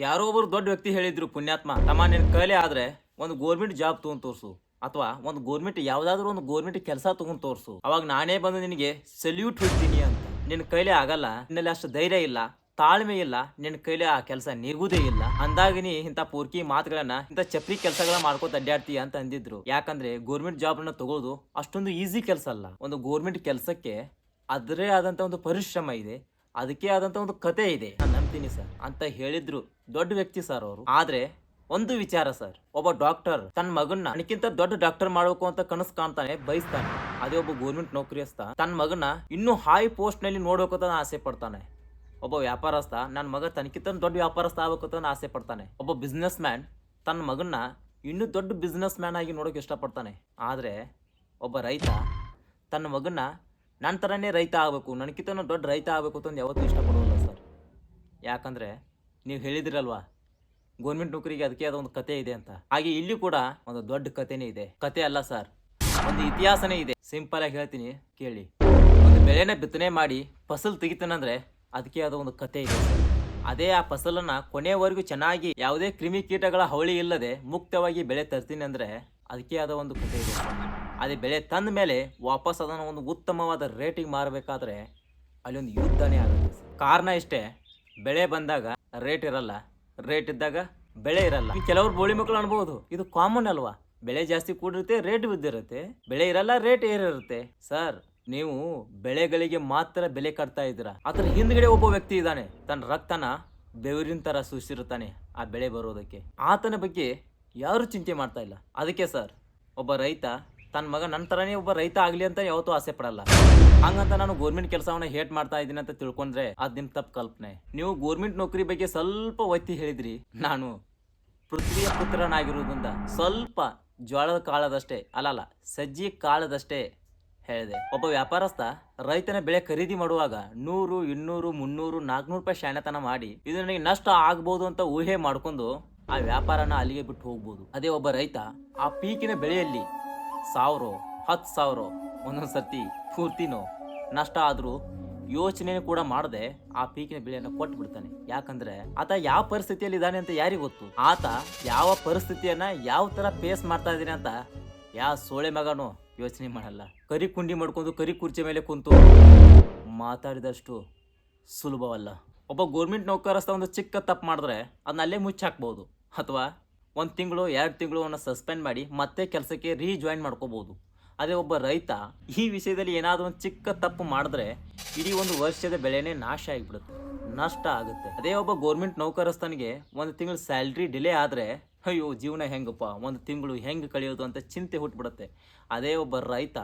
ಯಾರೋ ಒಬ್ರು ದೊಡ್ಡ ವ್ಯಕ್ತಿ ಹೇಳಿದ್ರು, ಪುಣ್ಯಾತ್ಮ ತಮ್ಮ ನಿನ್ ಕೈಲಿ ಆದ್ರೆ ಒಂದು ಗೋರ್ಮೆಂಟ್ ಜಾಬ್ ತಗೊಂಡ್ ತೋರ್ಸು, ಅಥವಾ ಒಂದು ಗೋರ್ಮೆಂಟ್ ಯಾವ್ದಾದ್ರು ಒಂದು ಗೋರ್ಮೆಂಟ್ ಕೆಲಸ ತಗೊಂಡ್ ತೋರ್ಸು, ಅವಾಗ ನಾನೇ ಬಂದು ನಿನಗೆ ಸಲ್ಯೂಟ್ ಹೊಡ್ತೀನಿ ಅಂತ. ನಿನ್ ಕೈಲಿ ಆಗಲ್ಲ, ನಿನ್ನಲ್ಲಿ ಅಷ್ಟು ಧೈರ್ಯ ಇಲ್ಲ, ತಾಳ್ಮೆ ಇಲ್ಲ, ನಿನ್ ಕೈಲಿ ಆ ಕೆಲಸ ನೀಗುದೇ ಇಲ್ಲ ಅಂದಾಗ ನೀ ಇಂಥ ಪೂರ್ಕಿ ಮಾತುಗಳನ್ನ, ಇಂಥ ಚಪ್ರಿ ಕೆಲಸಗಳನ್ನ ಮಾಡ್ಕೋತ ಅಡ್ಡಾಡ್ತೀಯ ಅಂತ ಅಂದಿದ್ರು. ಯಾಕಂದ್ರೆ ಗೋರ್ಮೆಂಟ್ ಜಾಬ್ ಅನ್ನ ತಗೊಳ್ಳೋದು ಅಷ್ಟೊಂದು ಈಸಿ ಕೆಲಸ ಅಲ್ಲ. ಒಂದು ಗೋರ್ಮೆಂಟ್ ಕೆಲಸಕ್ಕೆ ಅದರೇ ಆದಂತ ಒಂದು ಪರಿಶ್ರಮ ಇದೆ, ಅದಕ್ಕೆ ಆದಂತ ಒಂದು ಕತೆ ಇದೆ, ನಾನು ನಂಬ್ತೀನಿ ಸರ್ ಅಂತ ಹೇಳಿದ್ರು ದೊಡ್ಡ ವ್ಯಕ್ತಿ ಸರ್ ಅವರು. ಆದ್ರೆ ಒಂದು ವಿಚಾರ ಸರ್, ಒಬ್ಬ ಡಾಕ್ಟರ್ ತನ್ನ ಮಗನ್ನ ನನಗಿಂತ ದೊಡ್ಡ ಡಾಕ್ಟರ್ ಮಾಡಬೇಕು ಅಂತ ಕನಸು ಕಾಣ್ತಾನೆ, ಬಯಸ್ತಾನೆ. ಅದೇ ಒಬ್ಬ ಗೋರ್ಮೆಂಟ್ ನೌಕರಿಯಸ್ಥ ತನ್ನ ಮಗನ ಇನ್ನೂ ಹೈ ಪೋಸ್ಟ್ ನಲ್ಲಿ ನೋಡ್ಬೇಕು ಅಂತ ಆಸೆ ಪಡ್ತಾನೆ. ಒಬ್ಬ ವ್ಯಾಪಾರಸ್ಥ ನನ್ನ ಮಗ ತನಕಿಂತ ದೊಡ್ಡ ವ್ಯಾಪಾರಸ್ಥ ಆಗ್ಬೇಕು ಅಂತ ಆಸೆ ಪಡ್ತಾನೆ. ಒಬ್ಬ ಬಿಸ್ನೆಸ್ ಮ್ಯಾನ್ ತನ್ನ ಮಗನ್ನ ಇನ್ನೂ ದೊಡ್ಡ ಬಿಸ್ನೆಸ್ ಮ್ಯಾನ್ ಆಗಿ ನೋಡೋಕೆ ಇಷ್ಟಪಡ್ತಾನೆ. ಆದ್ರೆ ಒಬ್ಬ ರೈತ ತನ್ನ ಮಗನ್ನ ನನ್ನ ಥರನೇ ರೈತ ಆಗಬೇಕು, ನನಗಿಂತ ದೊಡ್ಡ ರೈತ ಆಗಬೇಕು ಅಂತ ಯಾವತ್ತೂ ಇಷ್ಟಪಡೋಲ್ಲ ಸರ್. ಯಾಕಂದ್ರೆ ನೀವು ಹೇಳಿದಿರಲ್ವಾ, ಗೌರ್ಮೆಂಟ್ ನೌಕರಿಗೆ ಅದಕ್ಕೆ ಆದ ಒಂದು ಕತೆ ಇದೆ ಅಂತ. ಹಾಗೆ ಇಲ್ಲಿ ಕೂಡ ಒಂದು ದೊಡ್ಡ ಕತೆನೇ ಇದೆ. ಕತೆ ಅಲ್ಲ ಸರ್, ಒಂದು ಇತಿಹಾಸನೇ ಇದೆ. ಸಿಂಪಲ್ ಆಗಿ ಹೇಳ್ತೀನಿ ಕೇಳಿ. ಒಂದು ಬೆಳೆನ ಬಿತ್ತನೆ ಮಾಡಿ ಫಸಲ್ ತೆಗಿತಾನಂದ್ರೆ ಅದಕ್ಕೆ ಆದ ಒಂದು ಕತೆ ಇದೆ ಸರ್. ಅದೇ ಆ ಫಸಲನ್ನ ಕೊನೆಯವರೆಗೂ ಚೆನ್ನಾಗಿ ಯಾವುದೇ ಕ್ರಿಮಿ ಕೀಟಗಳ ಹವಳಿ ಇಲ್ಲದೆ ಮುಕ್ತವಾಗಿ ಬೆಳೆ ತರ್ತೀನಿ ಅಂದ್ರೆ ಅದಕ್ಕೆ ಆದ ಒಂದು ಕತೆ ಇದೆ ಸರ್. ಅದೇ ಬೆಳೆ ತಂದ ಮೇಲೆ ವಾಪಸ್ ಅದನ್ನು ಒಂದು ಉತ್ತಮವಾದ ರೇಟಿಗೆ ಮಾರಬೇಕಾದ್ರೆ ಅಲ್ಲಿ ಒಂದು ಯುದ್ಧನೇ ಆಗುತ್ತೆ ಸರ್. ಕಾರಣ ಇಷ್ಟೇ, ಬೆಳೆ ಬಂದಾಗ ರೇಟ್ ಇರಲ್ಲ, ರೇಟ್ ಇದ್ದಾಗ ಬೆಳೆ ಇರಲ್ಲ. ಕೆಲವರು ಬೋಳಿ ಮಕ್ಕಳು ಅನ್ಬಹುದು, ಇದು ಕಾಮನ್ ಅಲ್ವಾ, ಬೆಳೆ ಜಾಸ್ತಿ ಕೂಡಿರುತ್ತೆ, ರೇಟ್ ಬಿದ್ದಿರುತ್ತೆ, ಬೆಳೆ ಇರಲ್ಲ, ರೇಟ್ ಏರಿರುತ್ತೆ. ಸರ್, ನೀವು ಬೆಳೆಗಳಿಗೆ ಮಾತ್ರ ಬೆಲೆ ಕಟ್ತಾ ಇದ್ದೀರಾ. ಅದರ ಹಿಂದ್ಗಡೆ ಒಬ್ಬ ವ್ಯಕ್ತಿ ಇದ್ದಾನೆ, ತನ್ನ ರಕ್ತನ ಬೆವರಿನ ತರ ಸುರಿಸಿರುತ್ತಾನೆ ಆ ಬೆಳೆ ಬರೋದಕ್ಕೆ. ಆತನ ಬಗ್ಗೆ ಯಾರು ಚಿಂತೆ ಮಾಡ್ತಾ ಇಲ್ಲ. ಅದಕ್ಕೆ ಸರ್, ಒಬ್ಬ ರೈತ ತನ್ನ ಮಗ ನನ್ನ ಥರನೇ ಒಬ್ಬ ರೈತ ಆಗಲಿ ಅಂತ ಯಾವತ್ತೂ ಆಸೆ ಪಡಲ್ಲ. ಹಂಗಂತ ನಾನು ಗೋರ್ಮೆಂಟ್ ಕೆಲಸವನ್ನ ಹೇಟ್ ಮಾಡ್ತಾ ಇದ್ದೀನಿ ಅಂತ ತಿಳ್ಕೊಂಡ್ರೆ ಅದು ನಿಮ್ಮ ತಪ್ಪು ಕಲ್ಪನೆ. ನೀವು ಗೋರ್ಮೆಂಟ್ ನೌಕರಿ ಬಗ್ಗೆ ಸ್ವಲ್ಪ ಒತ್ತಿ ಹೇಳಿದ್ರಿ. ನಾನು ಪೃಥ್ವಿಯ ಪುತ್ರನಾಗಿರುವುದರಿಂದ ಸ್ವಲ್ಪ ಜ್ವಾಳದ ಕಾಳದಷ್ಟೇ ಅಲ್ಲಲ್ಲ ಸಜ್ಜಿ ಕಾಳದಷ್ಟೇ ಹೇಳಿದೆ. ಒಬ್ಬ ವ್ಯಾಪಾರಸ್ಥ ರೈತನ ಬೆಳೆ ಖರೀದಿ ಮಾಡುವಾಗ 100, 200, 300, 400 ರೂಪಾಯಿ ಶಾಣೆತನ ಮಾಡಿ ಇದು ನನಗೆ ನಷ್ಟ ಆಗ್ಬೋದು ಅಂತ ಊಹೆ ಮಾಡ್ಕೊಂಡು ಆ ವ್ಯಾಪಾರನ ಅಲ್ಲಿಗೆ ಬಿಟ್ಟು ಹೋಗ್ಬೋದು. ಅದೇ ಒಬ್ಬ ರೈತ ಆ ಪೀಕಿನ ಬೆಳೆಯಲ್ಲಿ 1000, 10,000 ಒಂದೊಂದು ಸರ್ತಿ ಪೂರ್ತಿನೋ ನಷ್ಟ ಆದ್ರೂ ಯೋಚನೆ ಕೂಡ ಮಾಡದೆ ಆ ಪೀಕಿನ ಬೆಳೆಯನ್ನು ಕೊಟ್ಟು ಬಿಡ್ತಾನೆ. ಯಾಕಂದ್ರೆ ಆತ ಯಾವ ಪರಿಸ್ಥಿತಿಯಲ್ಲಿ ಇದ್ದಾನೆ ಅಂತ ಯಾರಿಗೂ ಗೊತ್ತು. ಆತ ಯಾವ ಪರಿಸ್ಥಿತಿಯನ್ನ ಯಾವ ತರ ಫೇಸ್ ಮಾಡ್ತಾ ಇದ್ದೀನಿ ಅಂತ ಯಾವ ಸೋಳೆ ಮಗನೋ ಯೋಚನೆ ಮಾಡಲ್ಲ. ಕರಿ ಕುಂಡಿ ಮಾಡ್ಕೊಂಡು ಕರಿ ಕುರ್ಚಿ ಮೇಲೆ ಕುಂತು ಮಾತಾಡಿದಷ್ಟು ಸುಲಭವಲ್ಲ. ಒಬ್ಬ ಗೋರ್ಮೆಂಟ್ ನೌಕರಸ್ಥ ಒಂದು ಚಿಕ್ಕ ತಪ್ಪು ಮಾಡಿದ್ರೆ ಅದನ್ನ ಅಲ್ಲೇ ಮುಚ್ಚಾಕ್ಬಹುದು, ಅಥವಾ 1 ತಿಂಗಳು 2 ತಿಂಗಳು ಅವನ್ನ ಸಸ್ಪೆಂಡ್ ಮಾಡಿ ಮತ್ತೆ ಕೆಲಸಕ್ಕೆ ರೀಜಾಯಿನ್ ಮಾಡ್ಕೋಬಹುದು. ಅದೇ ಒಬ್ಬ ರೈತ ಈ ವಿಷಯದಲ್ಲಿ ಏನಾದರೂ ಒಂದು ಚಿಕ್ಕ ತಪ್ಪು ಮಾಡಿದ್ರೆ ಇಡೀ ಒಂದು ವರ್ಷದ ಬೆಳೆನೇ ನಾಶ ಆಗಿಬಿಡುತ್ತೆ, ನಷ್ಟ ಆಗುತ್ತೆ. ಅದೇ ಒಬ್ಬ ಗೋರ್ಮೆಂಟ್ ನೌಕರಸ್ಥನಿಗೆ 1 ತಿಂಗಳು ಸ್ಯಾಲ್ರಿ ಡಿಲೇ ಆದರೆ ಅಯ್ಯೋ ಜೀವನ ಹೆಂಗಪ್ಪ, 1 ತಿಂಗಳು ಹೆಂಗೆ ಕಳೆಯೋದು ಅಂತ ಚಿಂತೆ ಹುಟ್ಟುಬಿಡುತ್ತೆ. ಅದೇ ಒಬ್ಬ ರೈತ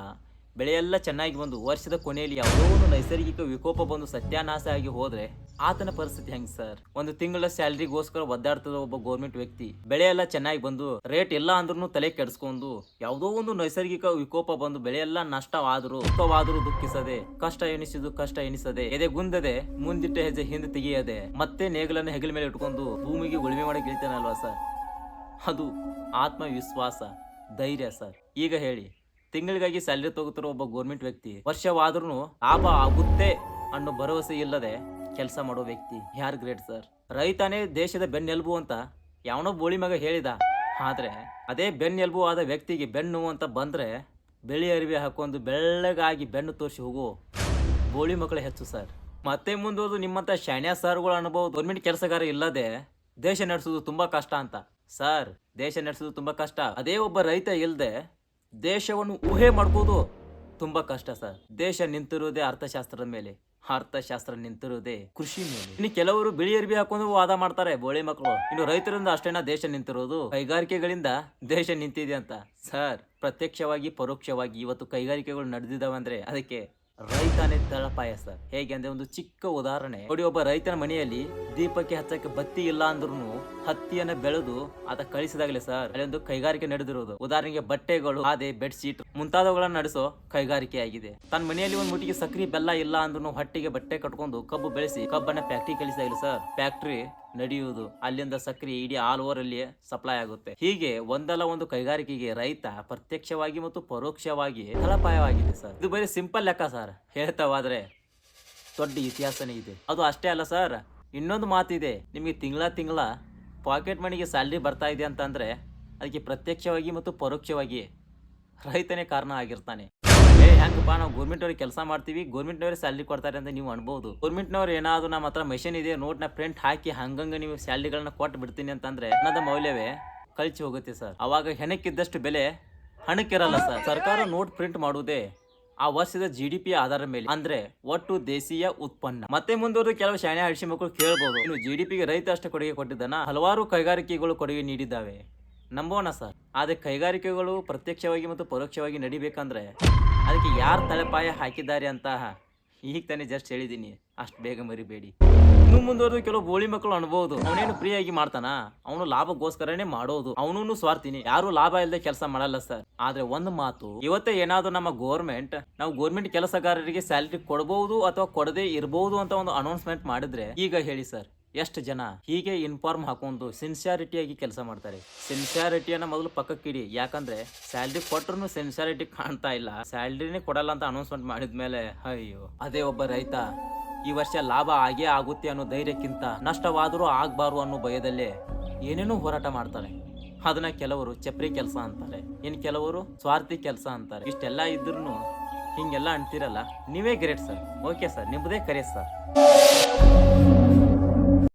ಬೆಳೆಯೆಲ್ಲ ಚೆನ್ನಾಗಿ ಬಂದು ವರ್ಷದ ಕೊನೆಯಲ್ಲಿ ಯಾವುದೋ ಒಂದು ನೈಸರ್ಗಿಕ ವಿಕೋಪ ಬಂದು ಸತ್ಯಾನಾಶ ಆಗಿ ಹೋದ್ರೆ ಆತನ ಪರಿಸ್ಥಿತಿ ಹೆಂಗ್ ಸರ್? 1 ತಿಂಗಳ ಸ್ಯಾಲ್ರಿಗೋಸ್ಕರ ಒದ್ದಾಡ್ತದ ಒಬ್ಬ ಗೋರ್ಮೆಂಟ್ ವ್ಯಕ್ತಿ. ಬೆಳೆ ಎಲ್ಲ ಚೆನ್ನಾಗಿ ಬಂದು ರೇಟ್ ಇಲ್ಲ ಅಂದ್ರೂ ತಲೆ ಕೆಡಿಸ್ಕೊಂಡು ಯಾವುದೋ ಒಂದು ನೈಸರ್ಗಿಕ ವಿಕೋಪ ಬಂದು ಬೆಳೆಯೆಲ್ಲ ನಷ್ಟವಾದರೂ ದುಃಖಿಸದೆ, ಕಷ್ಟ ಎನಿಸದೆ ಎದೆ ಗುಂದದೆ ಮುಂದಿಟ್ಟ ಹೆಜ್ಜೆ ಹಿಂದೆ ತೆಗೆಯದೆ ಮತ್ತೆ ನೇಗಲನ್ನು ಹೆಗಲ ಮೇಲೆ ಇಟ್ಕೊಂಡು ಭೂಮಿಗೆ ಉಳುಮೆ ಮಾಡಕ್ಕೆ ಇಳ್ತಾನಲ್ವಾ ಸರ್, ಅದು ಆತ್ಮವಿಶ್ವಾಸ, ಧೈರ್ಯ ಸರ್. ಈಗ ಹೇಳಿ, ತಿಂಗಳಿಗಾಗಿ ಸ್ಯಾಲ್ರಿ ತಗೋತಿರೋ ಒಬ್ಬ ಗೋರ್ಮೆಂಟ್ ವ್ಯಕ್ತಿ ವರ್ಷವಾದ್ರೂ ಲಾಭ ಆಗುತ್ತೆ ಅನ್ನೋ ಭರವಸೆ ಇಲ್ಲದೆ ಕೆಲಸ ಮಾಡೋ ವ್ಯಕ್ತಿ ಯಾರು ಗ್ರೇಟ್ ಸರ್? ರೈತನೇ ದೇಶದ ಬೆನ್ನೆಲುಬು ಅಂತ ಯಾವನೋ ಬೋಳಿ ಮಗ ಹೇಳಿದ. ಆದ್ರೆ ಅದೇ ಬೆನ್ನೆಲುಬು ಆದ ವ್ಯಕ್ತಿಗೆ ಬೆನ್ನು ಅಂತ ಬಂದ್ರೆ ಬೆಳಿ ಅರಿವಿ ಹಾಕೊಂಡು ಬೆಳ್ಳಗಾಗಿ ಬೆನ್ನು ತೋರಿಸಿ ಹೋಗೋ ಬೋಳಿ ಮಕ್ಕಳು ಹೆಚ್ಚು ಸರ್. ಮತ್ತೆ ಮುಂದೋದು ನಿಮ್ಮಂತ ಶಾಣ್ಯ ಸರ್ಗಳು ಅನ್ಬೋದು ಗೌರ್ಮೆಂಟ್ ಕೆಲಸಗಾರ ಇಲ್ಲದೆ ದೇಶ ನಡೆಸೋದು ತುಂಬಾ ಕಷ್ಟ ಅಂತ. ಸರ್, ದೇಶ ನಡೆಸೋದು ತುಂಬಾ ಕಷ್ಟ. ಅದೇ ಒಬ್ಬ ರೈತ ಇಲ್ಲದೆ ದೇಶವನ್ನು ಊಹೆ ಮಾಡ್ಬೋದು ತುಂಬಾ ಕಷ್ಟ ಸರ್. ದೇಶ ನಿಂತಿರುವುದೇ ಅರ್ಥಶಾಸ್ತ್ರದ ಮೇಲೆ, ಅರ್ಥಶಾಸ್ತ್ರ ನಿಂತಿರುವುದೇ ಕೃಷಿ ಮೇಲೆ. ಇನ್ನು ಕೆಲವರು ಬಿಳಿ ಅರ್ಬಿ ಹಾಕೊಂಡು ವಾದ ಮಾಡ್ತಾರೆ ಬೋಳಿ ಮಕ್ಕಳು, ಇನ್ನು ರೈತರಿಂದ ಅಷ್ಟೇನಾ ದೇಶ ನಿಂತಿರೋದು, ಕೈಗಾರಿಕೆಗಳಿಂದ ದೇಶ ನಿಂತಿದೆ ಅಂತ. ಸರ್, ಪ್ರತ್ಯಕ್ಷವಾಗಿ ಪರೋಕ್ಷವಾಗಿ ಇವತ್ತು ಕೈಗಾರಿಕೆಗಳು ನಡೆದಿದ್ದಾವೆ ಅಂದ್ರೆ ಅದಕ್ಕೆ ರೈತನೇ ತಳಪಾಯ ಸರ್. ಹೇಗೆ ಅಂದ್ರೆ ಒಂದು ಚಿಕ್ಕ ಉದಾಹರಣೆ ನೋಡಿ. ಒಬ್ಬ ರೈತನ ಮನೆಯಲ್ಲಿ ದೀಪಕ್ಕೆ ಹಚ್ಚಕ್ಕೆ ಬತ್ತಿ ಇಲ್ಲ ಅಂದ್ರೂ ಹತ್ತಿಯನ್ನ ಬೆಳೆದು ಆತ ಕಳಿಸಿದಾಗಲೇ ಸರ್ ಅಲ್ಲಿ ಒಂದು ಕೈಗಾರಿಕೆ ನಡೆದಿರೋದು. ಉದಾಹರಣೆಗೆ ಬಟ್ಟೆಗಳು, ಅದೇ ಬೆಡ್ಶೀಟ್ ಮುಂತಾದವುಗಳನ್ನ ನಡೆಸೋ ಕೈಗಾರಿಕೆ ಆಗಿದೆ. ತನ್ನ ಮನೆಯಲ್ಲಿ ಒಂದು ಮುಟ್ಟಿಗೆ ಸಕ್ರಿ ಬೆಲ್ಲ ಇಲ್ಲ ಅಂದ್ರೂ ಹೊಟ್ಟಿಗೆ ಬಟ್ಟೆ ಕಟ್ಕೊಂಡು ಕಬ್ಬು ಬೆಳೆಸಿ ಕಬ್ಬನ್ನ ಫ್ಯಾಕ್ಟ್ರಿ ಕಳಿಸಿದಾಗಲೇ ಸರ್ ಫ್ಯಾಕ್ಟ್ರಿ ನಡೆಯುವುದು, ಅಲ್ಲಿಂದ ಸಕ್ರಿ ಇಡೀ ಆಲ್ ಓವರ್ ಅಲ್ಲಿ ಸಪ್ಲೈ ಆಗುತ್ತೆ. ಹೀಗೆ ಒಂದಲ್ಲ ಒಂದು ಕೈಗಾರಿಕೆಗೆ ರೈತ ಪ್ರತ್ಯಕ್ಷವಾಗಿ ಮತ್ತು ಪರೋಕ್ಷವಾಗಿ ತಳಪಾಯವಾಗಿದೆ ಸರ್. ಇದು ಬರೀ ಸಿಂಪಲ್ ಲೆಕ್ಕ ಸರ್, ಹೇಳ್ತಾವಾದ್ರೆ ದೊಡ್ಡ ಇತಿಹಾಸನೇ ಇದೆ. ಅದು ಅಷ್ಟೇ ಅಲ್ಲ ಸರ್, ಇನ್ನೊಂದು ಮಾತಿದೆ, ನಿಮಗೆ ತಿಂಗಳ ಪಾಕೆಟ್ ಮನಿಗೆ ಸ್ಯಾಲ್ರಿ ಬರ್ತಾ ಇದೆ ಅಂತಂದರೆ ಅದಕ್ಕೆ ಪ್ರತ್ಯಕ್ಷವಾಗಿ ಮತ್ತು ಪರೋಕ್ಷವಾಗಿ ರೈತನೇ ಕಾರಣ ಆಗಿರ್ತಾನೆ. ಹೆಂಗಪ್ಪ, ನಾವು ಗೌರ್ಮೆಂಟ್ನವ್ರಿಗೆ ಕೆಲಸ ಮಾಡ್ತೀವಿ, ಗೌರ್ಮೆಂಟ್ನವ್ರಿಗೆ ಸ್ಯಾಲ್ರಿ ಕೊಡ್ತಾರೆ ಅಂತ ನೀವು ಅನ್ಬೋದು. ಗೌರ್ಮೆಂಟ್ನವ್ರು ಏನಾದ್ರು ನಮ್ಮ ಹತ್ರ ಮೆಷಿನ್ ಇದೆ, ನೋಟ್ನ ಪ್ರಿಂಟ್ ಹಾಕಿ ಹಂಗಂಗೆ ನೀವು ಸ್ಯಾಲ್ರಿಗಳನ್ನ ಕೊಟ್ಟು ಬಿಡ್ತೀನಿ ಅಂತಂದ್ರೆ ಹಣದ ಮೌಲ್ಯವೇ ಕಳ್ಚಿ ಹೋಗುತ್ತೆ ಸರ್. ಅವಾಗ ಹೆಣಕ್ಕಿದ್ದಷ್ಟು ಬೆಲೆ ಹಣಕ್ಕಿರಲ್ಲ ಸರ್. ಸರ್ಕಾರ ನೋಟ್ ಪ್ರಿಂಟ್ ಮಾಡುವುದೇ ಆ ವರ್ಷದ GDP ಆಧಾರದ ಮೇಲೆ, ಅಂದ್ರೆ ಒಟ್ಟು ದೇಶೀಯ ಉತ್ಪನ್ನ. ಮತ್ತೆ ಮುಂದುವರೆದು ಕೆಲವು ಶಾಣೆ ಹಳ್ಸಿ ಮಕ್ಕಳು ಕೇಳಬಹುದು, ಇನ್ನು GDPಗೆ ರೈತ ಅಷ್ಟೇ ಕೊಡುಗೆ ಕೊಟ್ಟಿದ್ದಾನ? ಹಲವಾರು ಕೈಗಾರಿಕೆಗಳು ಕೊಡುಗೆ ನೀಡಿದ್ದಾವೆ, ನಂಬೋಣ ಸರ್. ಆದರೆ ಕೈಗಾರಿಕೆಗಳು ಪ್ರತ್ಯಕ್ಷವಾಗಿ ಮತ್ತು ಪರೋಕ್ಷವಾಗಿ ನಡಿಬೇಕಂದ್ರೆ ಅದಕ್ಕೆ ಯಾರು ತಲೆಪಾಯ ಹಾಕಿದ್ದಾರೆ ಅಂತ ಈಗ ತಾನೇ ಜಸ್ಟ್ ಹೇಳಿದ್ದೀನಿ, ಅಷ್ಟು ಬೇಗ ಮರಿಬೇಡಿ. ಇನ್ನು ಮುಂದುವರೆದು ಕೆಲವು ಬೋಳಿ ಮಕ್ಕಳು ಅನ್ಬಹುದು, ಅವನೇನು ಫ್ರೀಯಾಗಿ ಮಾಡ್ತಾನ, ಅವನು ಲಾಭಕ್ಕೋಸ್ಕರನೇ ಮಾಡೋದು, ಅವನು ಸ್ವಾರ್ಥಿನಿ, ಯಾರು ಲಾಭ ಇಲ್ಲದೆ ಕೆಲಸ ಮಾಡಲ್ಲ ಸರ್. ಆದ್ರೆ ಒಂದು ಮಾತು, ಇವತ್ತೇ ಏನಾದ್ರು ನಮ್ಮ ನಾವು ಗೋರ್ಮೆಂಟ್ ಕೆಲಸಗಾರರಿಗೆ ಸ್ಯಾಲರಿ ಕೊಡಬಹುದು ಅಥವಾ ಕೊಡದೇ ಇರಬಹುದು ಅಂತ ಒಂದು ಅನೌನ್ಸ್ಮೆಂಟ್ ಮಾಡಿದ್ರೆ, ಈಗ ಹೇಳಿ ಸರ್, ಎಷ್ಟು ಜನ ಹೀಗೆ ಇನ್ಫಾರ್ಮ್ ಹಾಕೊಂಡು ಸಿನ್ಸಿಯಾರಿಟಿಯಾಗಿ ಕೆಲಸ ಮಾಡ್ತಾರೆ? ಸಿನ್ಸಿಯಾರಿಟಿಯನ್ನ ಮೊದಲು ಪಕ್ಕಕ್ಕಿಡಿ, ಯಾಕಂದ್ರೆ ಸ್ಯಾಲ್ರಿ ಕೊಟ್ಟರು ಸಿನ್ಸಿಯಾರಿಟಿ ಕಾಣ್ತಾ ಇಲ್ಲ, ಸ್ಯಾಲ್ರಿನೇ ಕೊಡಲ್ಲ ಅಂತ ಅನೌನ್ಸ್ಮೆಂಟ್ ಮಾಡಿದ್ಮೇಲೆ ಅಯ್ಯೋ. ಅದೇ ಒಬ್ಬ ರೈತ ಈ ವರ್ಷ ಲಾಭ ಆಗೇ ಆಗುತ್ತೆ ಅನ್ನೋ ಧೈರ್ಯಕ್ಕಿಂತ ನಷ್ಟವಾದರೂ ಆಗ್ಬಾರು ಅನ್ನೋ ಭಯದಲ್ಲೇ ಏನೇನೋ ಹೋರಾಟ ಮಾಡ್ತಾರೆ. ಅದನ್ನ ಕೆಲವರು ಚಪ್ರಿ ಕೆಲಸ ಅಂತಾರೆ, ಇನ್ನು ಕೆಲವರು ಸ್ವಾರ್ಥಿ ಕೆಲಸ ಅಂತಾರೆ. ಇಷ್ಟೆಲ್ಲ ಇದ್ರೂ ಹಿಂಗೆಲ್ಲ ಅಂತೀರಲ್ಲ, ನೀವೇ ಗ್ರೇಟ್ ಸರ್. ಓಕೆ ಸರ್, ನಿಮ್ಮದೇ ಕರೆ ಸರ್.